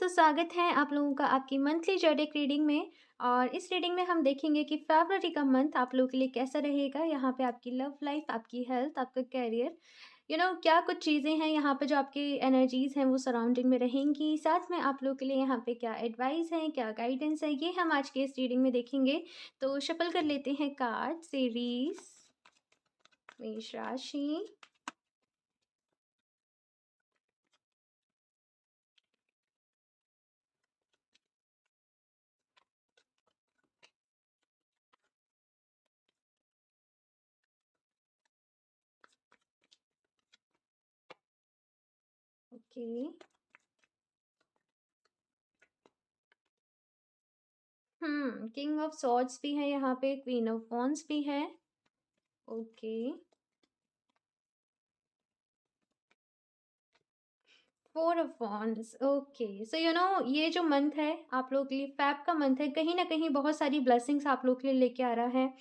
तो स्वागत है आप लोगों का आपकी मंथली ज़ोडिएक रीडिंग में। और इस रीडिंग में हम देखेंगे कि फ़रवरी का मंथ आप लोगों के लिए कैसा रहेगा। यहाँ पे आपकी लव लाइफ़, आपकी हेल्थ, आपका करियर, क्या कुछ चीज़ें हैं यहाँ पे जो आपकी एनर्जीज़ हैं वो सराउंडिंग में रहेंगी। साथ में आप लोगों के लिए यहाँ पे क्या एडवाइस है, क्या गाइडेंस है, ये हम आज के इस रीडिंग में देखेंगे। तो शफल कर लेते हैं कार्ड। एरीज़, मेष राशि, ओके। किंग ऑफ सॉर्ड्स भी है यहाँ पे, क्वीन ऑफ वॉन्ड्स भी है। Okay. 4 of wands, okay. So ये जो मंथ है आप लोगों के लिए, फ़ेब का मंथ है, कहीं न कहीं बहुत सारी ब्लेसिंग्स आप लोगों के लिए लेके आ रहा है।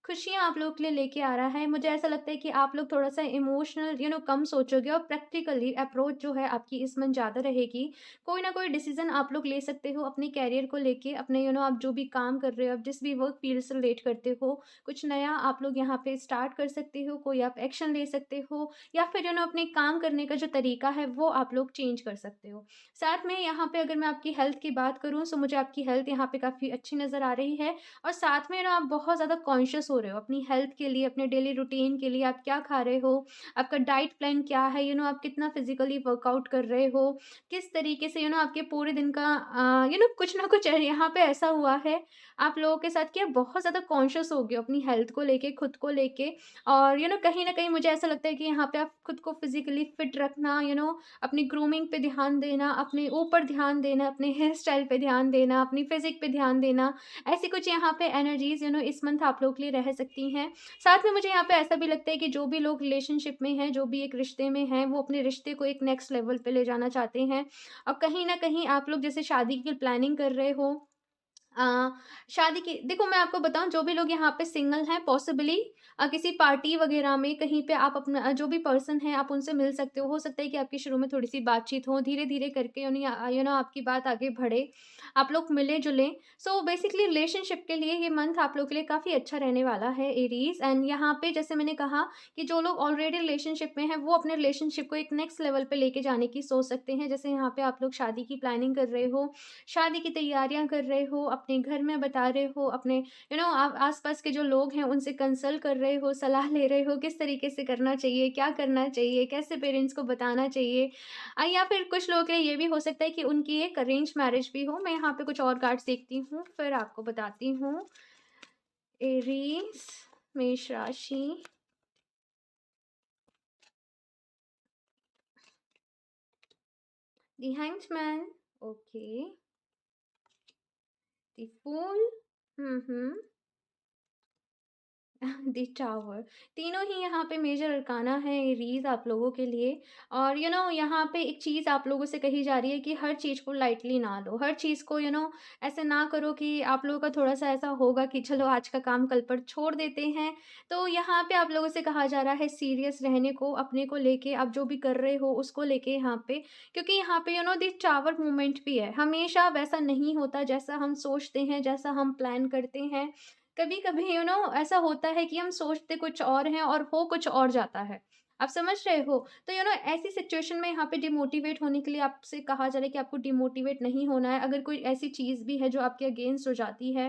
खुशियाँ आप लोगों के लिए लेके आ रहा है। मुझे ऐसा लगता है कि आप लोग थोड़ा-सा इमोशनल कम सोचोगे और प्रैक्टिकली अप्रोच जो है आपकी इस मंथ ज़्यादा रहेगी। कोई ना कोई डिसीज़न आप लोग ले सकते हो अपने करियर को लेके, अपने आप जो भी काम कर रहे हो, आप जिस भी वर्क फ़ील्ड से रिलेट करते हो, कुछ नया आप लोग यहाँ पे स्टार्ट कर सकते हो, कोई आप एक्शन ले सकते हो, या फिर अपने काम करने का जो तरीका है वो आप लोग चेंज कर सकते हो। साथ में यहाँ पे अगर मैं आपकी हेल्थ की बात करूँ, सो मुझे आपकी हेल्थ यहाँ पे काफ़ी अच्छी नज़र आ रही है। और साथ में आप बहुत ज़्यादा कॉन्शियस हो रहे हो अपनी हेल्थ के लिए, अपने डेली रूटीन के लिए, आप क्या खा रहे हो, आपका डाइट प्लान क्या है, आप कितना फिज़िकली वर्कआउट कर रहे हो, किस तरीके से आपके पूरे दिन का कुछ ना कुछ यहाँ पे ऐसा हुआ है आप लोगों के साथ कि आप बहुत ज़्यादा कॉन्शियस हो गए हो अपनी हेल्थ को लेके, खुद को लेके। और कहीं न कहीं मुझे ऐसा लगता है कि यहाँ पे आप खुद को फिज़िकली फिट रखना, अपनी ग्रूमिंग पे ध्यान देना, अपने ऊपर ध्यान देना, अपने हेयर स्टाइल पे ध्यान देना, अपनी फिज़िक पे ध्यान देना, ऐसी कुछ यहाँ पे एनर्जीज़ इस मंथ आप लोगों के लिए रह सकती हैं। साथ में मुझे यहाँ पे ऐसा भी लगता है कि जो भी लोग रिलेशनशिप में हैं, जो भी एक रिश्ते में हैं, वो अपने रिश्ते को एक नेक्स्ट लेवल पे ले जाना चाहते हैं। और कहीं न कहीं आप लोग जैसे शादी की प्लानिंग कर रहे हो, अ, शादी की देखो, मैं आपको बताऊँ, जो भी लोग यहाँ पे सिंगल हैं, पॉसिबली किसी पार्टी वगैरह में कहीं पे आप अपना जो भी पर्सन है आप उनसे मिल सकते हो। सकता है कि आपकी शुरू में थोड़ी-सी बातचीत हो, धीरे-धीरे करके आपकी बात आगे बढ़े, आप लोग मिलें-जुलें। सो बेसिकली रिलेशनशिप के लिए ये मंथ आप लोगों के लिए काफ़ी अच्छा रहने वाला है, एरीज़। एंड यहाँ पे जैसे मैंने कहा कि जो लोग ऑलरेडी रिलेशनशिप में हैं, वो अपने रिलेशनशिप को एक नेक्स्ट लेवल पे लेके जाने की सोच सकते हैं। जैसे यहाँ पे आप लोग शादी की प्लानिंग कर रहे हो, शादी की तैयारियां कर रहे हो, अपने घर में बता रहे हो, अपने आप आस-पास के जो लोग हैं उनसे कंसल्ट कर रहे हो, सलाह ले रहे हो, किस तरीके से करना चाहिए, क्या करना चाहिए, कैसे पेरेंट्स को बताना चाहिए। या फिर कुछ लोगों के लिए ये भी हो सकता है कि उनकी एक अरेंज मैरिज भी हो। मैं यहाँ पे कुछ और कार्ड्स देखती हूँ, फिर आपको बताती हूँ। एरीज, मेष राशि, the hanged, okay, the fool, hmm, the tower. तीनों ही यहाँ पे मेजर अरकाना है एरीज आप लोगों के लिए। और यहाँ पे एक चीज़ आप लोगों से कही जा रही है कि हर चीज़ को लाइटली ना लो, हर चीज़ को ऐसे ना करो कि आप लोगों का थोड़ा सा ऐसा होगा कि चलो आज का काम कल पर छोड़ देते हैं। तो यहाँ पे आप लोगों से कहा जा रहा है सीरियस रहने को, अपने को लेके, आप जो भी कर रहे हो उसको लेके यहाँ पे। क्योंकि यहाँ पे द टावर मूवमेंट भी है, हमेशा वैसा नहीं होता जैसा हम सोचते हैं, जैसा हम प्लान करते हैं। कभी-कभी ऐसा होता है कि हम सोचते कुछ और हैं और हो कुछ और जाता है। आप समझ रहे हो? तो ऐसी सिचुएशन में यहाँ पे डिमोटिवेट होने के लिए आपसे कहा जा रहा है कि आपको डिमोटिवेट नहीं होना है। अगर कोई ऐसी चीज़ भी है जो आपके अगेंस्ट हो जाती है,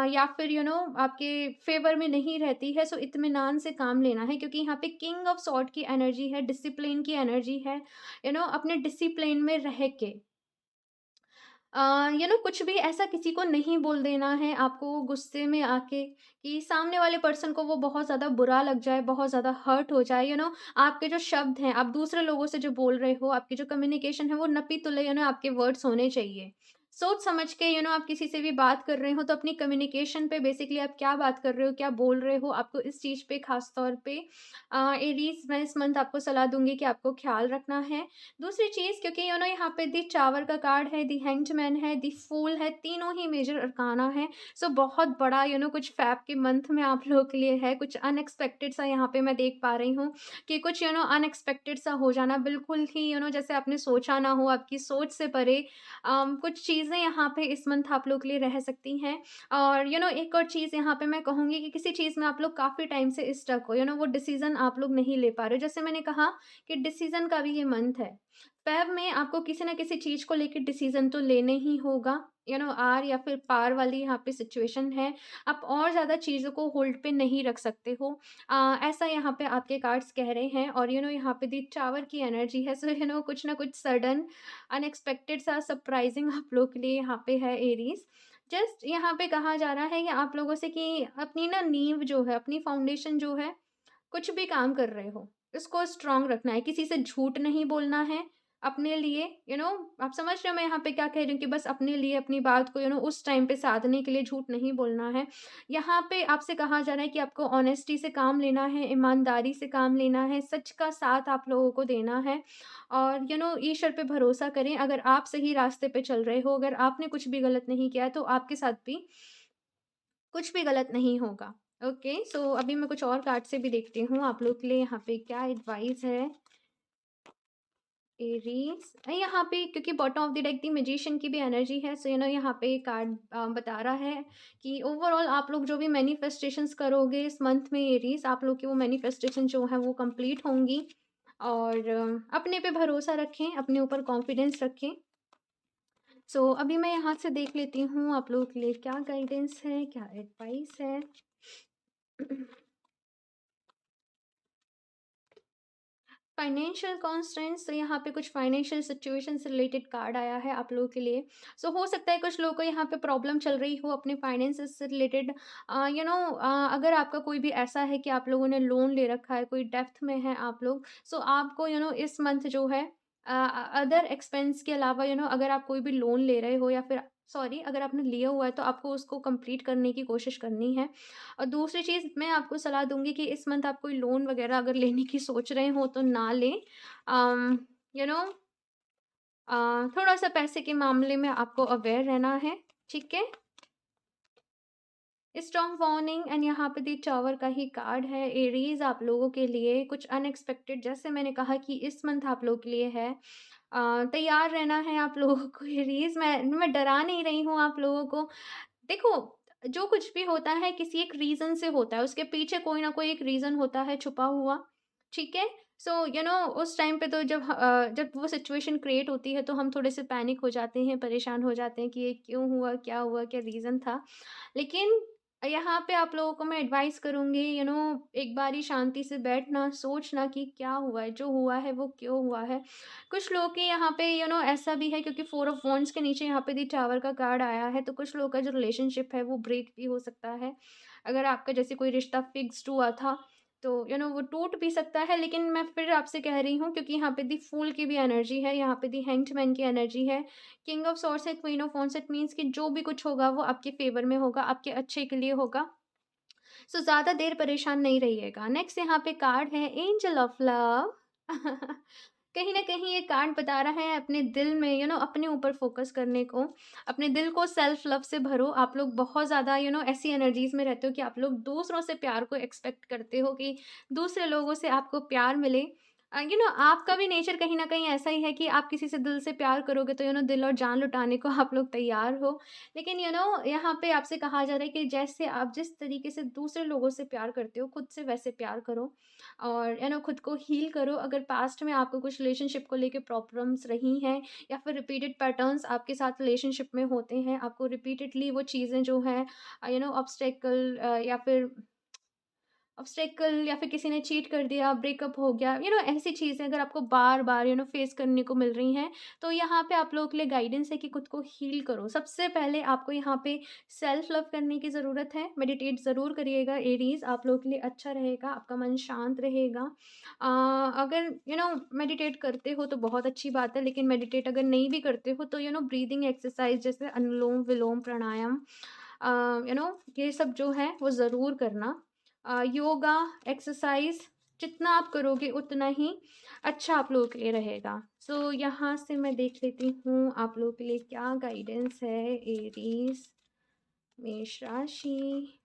या फिर आपके फ़ेवर में नहीं रहती है, सो इत्मीनान से काम लेना है। क्योंकि यहाँ पे किंग ऑफ सॉर्ड की एनर्जी है, डिसिप्लिन की एनर्जी है। अपने डिसिप्लिन में रह के कुछ भी ऐसा किसी को नहीं बोल देना है आपको गुस्से में आके कि सामने वाले पर्सन को वो बहुत ज़्यादा बुरा लग जाए, बहुत ज़्यादा हर्ट हो जाए। आपके जो शब्द हैं, आप दूसरे लोगों से जो बोल रहे हो, आपकी जो कम्युनिकेशन है, वो नपी-तुले आपके वर्ड्स होने चाहिए। सोच समझ के आप किसी से भी बात कर रहे हो तो अपनी कम्युनिकेशन पे बेसिकली आप क्या बात कर रहे हो, क्या बोल रहे हो, आपको इस चीज़ पे ख़ास तौर पे एरीज़ मैं इस मंथ आपको सलाह दूँगी कि आपको ख़्याल रखना है। दूसरी चीज़ क्योंकि यहाँ पे दी टावर का कार्ड है, दी हैंग्ड मैन है, दी फूल है, तीनों ही मेजर अरकाना है। सो बहुत बड़ा कुछ फ़ैब के मंथ में आप लोगों के लिए है, कुछ अनएक्सपेक्टेड सा यहाँ पे मैं देख पा रही हूँ कि कुछ अनएक्सपेक्टेड सा हो जाना बिल्कुल ही जैसे आपने सोचा ना हो, आपकी सोच से परे कुछ चीज़ें यहाँ पे इस मंथ आप लोग के लिए रह सकती हैं। और एक और चीज़ यहाँ पे मैं कहूँगी कि किसी चीज़ में आप लोग काफ़ी टाइम से स्टक हो, वो डिसीज़न आप लोग नहीं ले पा रहे हो। जैसे मैंने कहा कि डिसीज़न का भी ये मंथ है। फ़ेब में आपको किसी न किसी चीज़ को लेके डिसीज़न तो लेना ही होगा। आर या फिर पार वाली यहाँ पे सिचुएशन है। आप और ज़्यादा चीज़ों को होल्ड पे नहीं रख सकते हो। ऐसा यहाँ पे आपके कार्ड्स कह रहे हैं और यहाँ पे दी टावर की एनर्जी है। सो कुछ ना कुछ सडन अनएक्सपेक्टेड सा सरप्राइज़िंग आप लोग के लिए यहाँ पे है एरीज़। जस्ट यहाँ पे कहा जा रहा है कि आप लोगों से कि अपनी ना नींव जो है, अपनी फाउंडेशन जो है, कुछ भी काम कर रहे हो, इसको स्ट्रॉन्ग रखना है, किसी से झूठ नहीं बोलना है, अपने लिए आप समझ रहे हो मैं यहाँ पे क्या कह रही हूँ कि बस अपने लिए अपनी बात को उस टाइम पे साधने के लिए झूठ नहीं बोलना है। यहाँ पे आपसे कहा जा रहा है कि आपको ऑनेस्टी से काम लेना है, ईमानदारी से काम लेना है, सच का साथ आप लोगों को देना है और ईश्वर पे भरोसा करें। अगर आप सही रास्ते पे चल रहे हो, अगर आपने कुछ भी गलत नहीं किया है, तो आपके साथ भी कुछ भी गलत नहीं होगा। ओके, सो अभी मैं कुछ और कार्ड से भी देखती हूँ आप लोग के लिए यहाँ पे क्या एडवाइस है। एरीज यहाँ पे क्योंकि bottom of the deck the magician की भी एनर्जी है। सो यहाँ पे कार्ड बता रहा है कि ओवरऑल आप लोग जो भी मैनिफेस्टेशंस करोगे इस मंथ में एरीज, आप लोग की वो मैनिफेस्टेशन जो है वो कंप्लीट होंगी। और अपने पे भरोसा रखें, अपने ऊपर कॉन्फिडेंस रखें। सो अभी मैं यहाँ से देख लेती हूँ आप लोगों के लिए क्या गाइडेंस है, क्या एडवाइस है। फाइनेंशियल कॉन्स्टेंट्स, तो यहाँ पे कुछ फाइनेंशियल सिचुएशन से रिलेटेड कार्ड आया है आप लोगों के लिए। सो हो सकता है कुछ लोगों को यहाँ पे प्रॉब्लम चल रही हो अपने फाइनेंसेस से रिलेटेड। अगर आपका कोई भी ऐसा है कि आप लोगों ने लोन ले रखा है, कोई डेप्थ में है आप लोग, सो आपको इस मंथ जो है अदर एक्सपेंस के अलावा अगर आप कोई भी लोन ले रहे हो या फिर सॉरी अगर आपने लिया हुआ है तो आपको उसको कंप्लीट करने की कोशिश करनी है। और दूसरी चीज़ मैं आपको सलाह दूँगी कि इस मंथ आप कोई लोन वग़ैरह अगर लेने की सोच रहे हो तो ना लें। अम, यू नो थोड़ा-सा पैसे के मामले में आपको अवेयर रहना है, ठीक है? स्ट्रॉन्ग वार्निंग एंड यहाँ पे दी टावर का ही कार्ड है। एरीज़ आप लोगों के लिए कुछ अनएक्सपेक्टेड जैसे मैंने कहा कि इस मंथ आप लोगों के लिए है। तैयार रहना है आप लोगों को एरीज़, मैं डरा नहीं रही हूँ आप लोगों को। देखो, जो कुछ भी होता है किसी एक रीज़न से होता है, उसके पीछे कोई ना कोई एक रीज़न होता है छुपा हुआ, ठीक है? सो उस टाइम पे तो जब वो सिचुएशन क्रिएट होती है तो हम थोड़े से पैनिक हो जाते हैं, परेशान हो जाते हैं कि ये क्यों हुआ, क्या रीज़न था? लेकिन यहाँ पे आप लोगों को मैं एडवाइस करूँगी एक बारी शांति से बैठना, सोचना कि क्या हुआ है, जो हुआ है वो क्यों हुआ है। कुछ लोगों के यहाँ पे ऐसा भी है क्योंकि 4 ऑफ वांड्स के नीचे यहाँ पे दी टावर का कार्ड आया है, तो कुछ लोगों का जो रिलेशनशिप है वो ब्रेक भी हो सकता है। अगर आपका जैसे कोई रिश्ता फिक्स्ड हुआ था, तो वो टूट भी सकता है। लेकिन मैं फिर आपसे कह रही हूँ क्योंकि यहाँ पे दी फूल की भी एनर्जी है, यहाँ पे दी हैंग्ड मैन की एनर्जी है, किंग ऑफ सॉर्ड्स है, queen of wands, it means कि जो भी कुछ होगा वो आपके फ़ेवर में होगा, आपके अच्छे के लिए होगा। सो ज़्यादा देर परेशान नहीं रहिएगा। नेक्स्ट यहाँ पे कार्ड है एंजल ऑफ लव। कहीं न कहीं ये कार्ड बता रहा है अपने दिल में अपने ऊपर फ़ोकस करने को, अपने दिल को सेल्फ लव से भरो। आप लोग बहुत ज़्यादा ऐसी एनर्जीज़ में रहते हो कि आप लोग दूसरों से प्यार को एक्सपेक्ट करते हो कि दूसरे लोगों से आपको प्यार मिले। आपका भी नेचर कहीं न कहीं ऐसा ही है कि आप किसी से दिल से प्यार करोगे तो दिल और जान लुटाने को आप लोग तैयार हो। लेकिन यहाँ पे आपसे कहा जा रहा है कि जैसे आप जिस तरीके से दूसरे लोगों से प्यार करते हो, खुद से वैसे प्यार करो और खुद को हील करो। अगर पास्ट में आपको कुछ रिलेशनशिप को लेके प्रॉब्लम्स रही हैं या फिर रिपीटेड पैटर्न्स आपके साथ रिलेशनशिप में होते हैं, आपको रिपीटेडली वो चीज़ें जो हैं ऑब्स्टेकल या फिर ऑब्स्टेकल या फिर किसी ने चीट कर दिया, ब्रेकअप हो गया, ऐसी चीज़ें अगर आपको बार-बार फेस करने को मिल रही हैं, तो यहाँ पे आप लोगों के लिए गाइडेंस है कि खुद को हील करो। सबसे पहले आपको यहाँ पे सेल्फ लव करने की ज़रूरत है। मेडिटेट ज़रूर करिएगा एरीज़, आप लोगों के लिए अच्छा रहेगा, आपका मन शांत रहेगा। अगर मेडिटेट करते हो तो बहुत अच्छी बात है, लेकिन मेडिटेट अगर नहीं भी करते हो तो ब्रीदिंग एक्सरसाइज जैसे अनुलोम-विलोम, प्राणायाम ये सब जो है वो ज़रूर करना। योगा, एक्सरसाइज़ जितना आप करोगे उतना ही अच्छा आप लोगों के लिए रहेगा। सो यहाँ से मैं देख लेती हूँ आप लोगों के लिए क्या गाइडेंस है एरीज़, मेष राशि।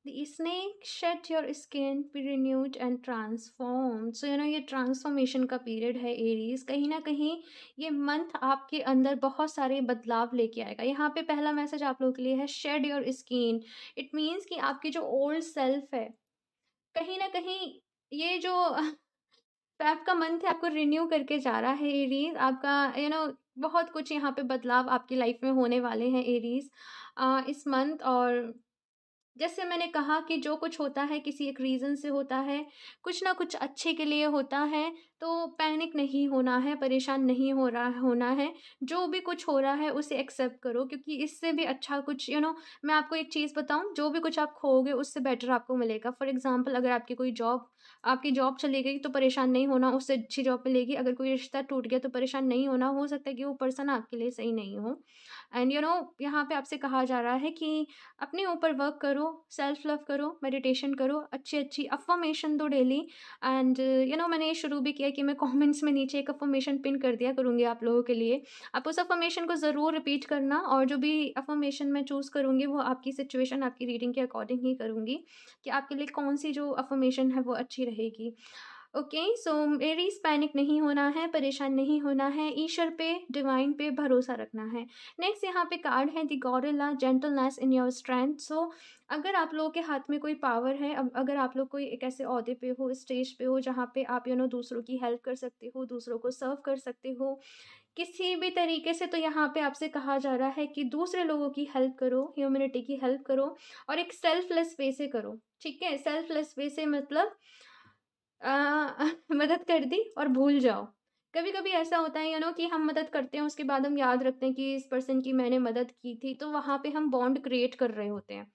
The snake shed your skin, be renewed and transformed. So ये ट्रांसफॉर्मेशन का पीरियड है एरीज। कहीं ना कहीं ये मंथ आपके अंदर बहुत सारे बदलाव लेके आएगा। यहाँ पे पहला मैसेज आप लोगों के लिए है shade your skin. It means कि आपकी जो ओल्ड सेल्फ है, कहीं ना कहीं ये जो पैप का मंथ है आपको रिन्यू करके जा रहा है एरीज। आपका बहुत कुछ यहाँ पे बदलाव आपकी लाइफ में होने वाले हैं एरीज इस मंथ। और जैसे मैंने कहा कि जो कुछ होता है किसी एक रीज़न से होता है, कुछ ना कुछ अच्छे के लिए होता है, तो पैनिक नहीं होना है, परेशान नहीं होना है। जो भी कुछ हो रहा है उसे एक्सेप्ट करो, क्योंकि इससे भी अच्छा कुछ मैं आपको एक चीज़ बताऊँ, जो भी कुछ आप खोओगे उससे बेटर आपको मिलेगा। फॉर एग्ज़ाम्पल अगर आपकी जॉब चली गई तो परेशान नहीं होना, उससे अच्छी जॉब मिलेगी। अगर कोई रिश्ता टूट गया तो परेशान नहीं होना, हो सकता है कि वो पर्सन आपके लिए सही नहीं हो। एंड यहाँ पे आपसे कहा जा रहा है कि अपने ऊपर वर्क करो, सेल्फ लव करो, मेडिटेशन करो, अच्छी-अच्छी अफ़र्मेशन दो डेली। एंड मैंने ये शुरू भी किया कि मैं कमेंट्स में नीचे एक अफ़र्मेशन पिन कर दिया करूँगी आप लोगों के लिए। आप उस अफ़र्मेशन को ज़रूर रिपीट करना, और जो भी अफ़र्मेशन मैं चूज़ करूँगी वो आपकी सिचुएशन, आपकी रीडिंग के अकॉर्डिंग ही करूँगी कि आपके लिए कौन-सी जो अफ़र्मेशन है वो अच्छी रहेगी। ओके, सो एरीज़ पैनिक नहीं होना है, परेशान नहीं होना है, ईश्वर पे, डिवाइन पे भरोसा रखना है। नेक्स्ट यहाँ पे कार्ड है the gorilla, gentleness in your strength. So अगर आप लोगों के हाथ में कोई पावर है, अगर आप लोग कोई एक ऐसे ओहदे पे हो, स्टेज पे हो जहाँ पे आप दूसरों की हेल्प कर सकते हो, दूसरों को सर्व कर सकते हो किसी भी तरीके से, तो यहाँ पे आपसे कहा जा रहा है कि दूसरे लोगों की हेल्प करो, ह्यूमैनिटी की हेल्प करो, और एक सेल्फलेस वे से करो। ठीक है, सेल्फलेस वे से मतलब अ, मदद कर दी और भूल जाओ। कभी-कभी ऐसा होता है कि हम मदद करते हैं, उसके बाद हम याद रखते हैं कि इस पर्सन की मैंने मदद की थी, तो वहाँ पे हम बॉन्ड क्रिएट कर रहे होते हैं।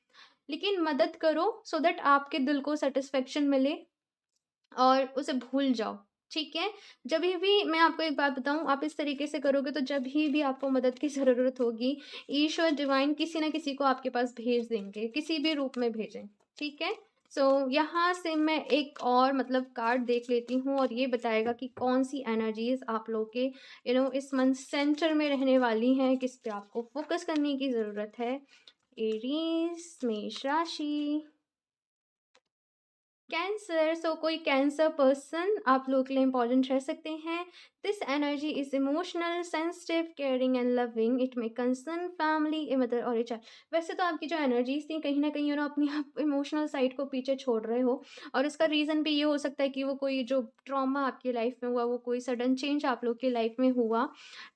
लेकिन मदद करो सो दैट आपके दिल को सैटिस्फैक्शन मिले और उसे भूल जाओ, ठीक है? जभी भी मैं आपको एक बात बताऊँ, आप इस तरीके से करोगे तो जभी भी आपको मदद की ज़रूरत होगी, ईश्वर डिवाइन किसी न किसी को आपके पास भेज देंगे, किसी भी रूप में भेजें, ठीक है? सो यहाँ से मैं एक और मतलब कार्ड देख लेती हूँ और ये बताएगा कि कौन-सी एनर्जीज़ आप लोग के इस मंथ सेंटर में रहने वाली हैं, किस पे आपको फ़ोकस करने की ज़रूरत है। एरीज़, मेष राशि। कैंसर, सो कोई कैंसर पर्सन आप लोग के लिए इंपॉर्टेंट रह सकते हैं। This energy is emotional, sensitive, caring and loving. It may concern family, a mother और ए चाइल्ड। वैसे तो आपकी जो एनर्जीज थी कहीं ना कहीं अपनी आप इमोशनल साइड को पीछे छोड़ रहे हो, और इसका रीज़न भी ये हो सकता है कि वो कोई जो ट्रॉमा आपकी लाइफ में हुआ, वो कोई सडन चेंज आप लोग की लाइफ में हुआ।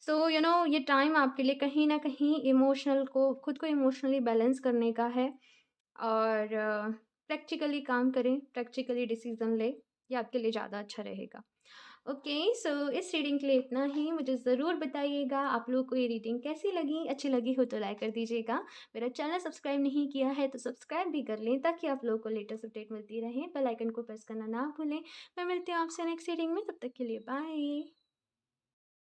सो ये टाइम आपके लिए कहीं ना कहीं इमोशनल को, खुद को इमोशनली बैलेंस करने का है। और प्रैक्टिकली काम करें, प्रैक्टिकली डिसीज़न लें, ये आपके लिए ज़्यादा अच्छा रहेगा। ओके, सो इस रीडिंग के लिए इतना ही। मुझे ज़रूर बताइएगा आप लोगों को ये रीडिंग कैसी लगी। अच्छी लगी हो तो लाइक कर दीजिएगा। मेरा चैनल सब्सक्राइब नहीं किया है तो सब्सक्राइब भी कर लें, ताकि आप लोगों को लेटेस्ट अपडेट मिलती रहे। बेल आइकन को प्रेस करना ना भूलें। मैं मिलती हूँ आपसे नेक्स्ट रीडिंग में, तब तक के लिए बाय।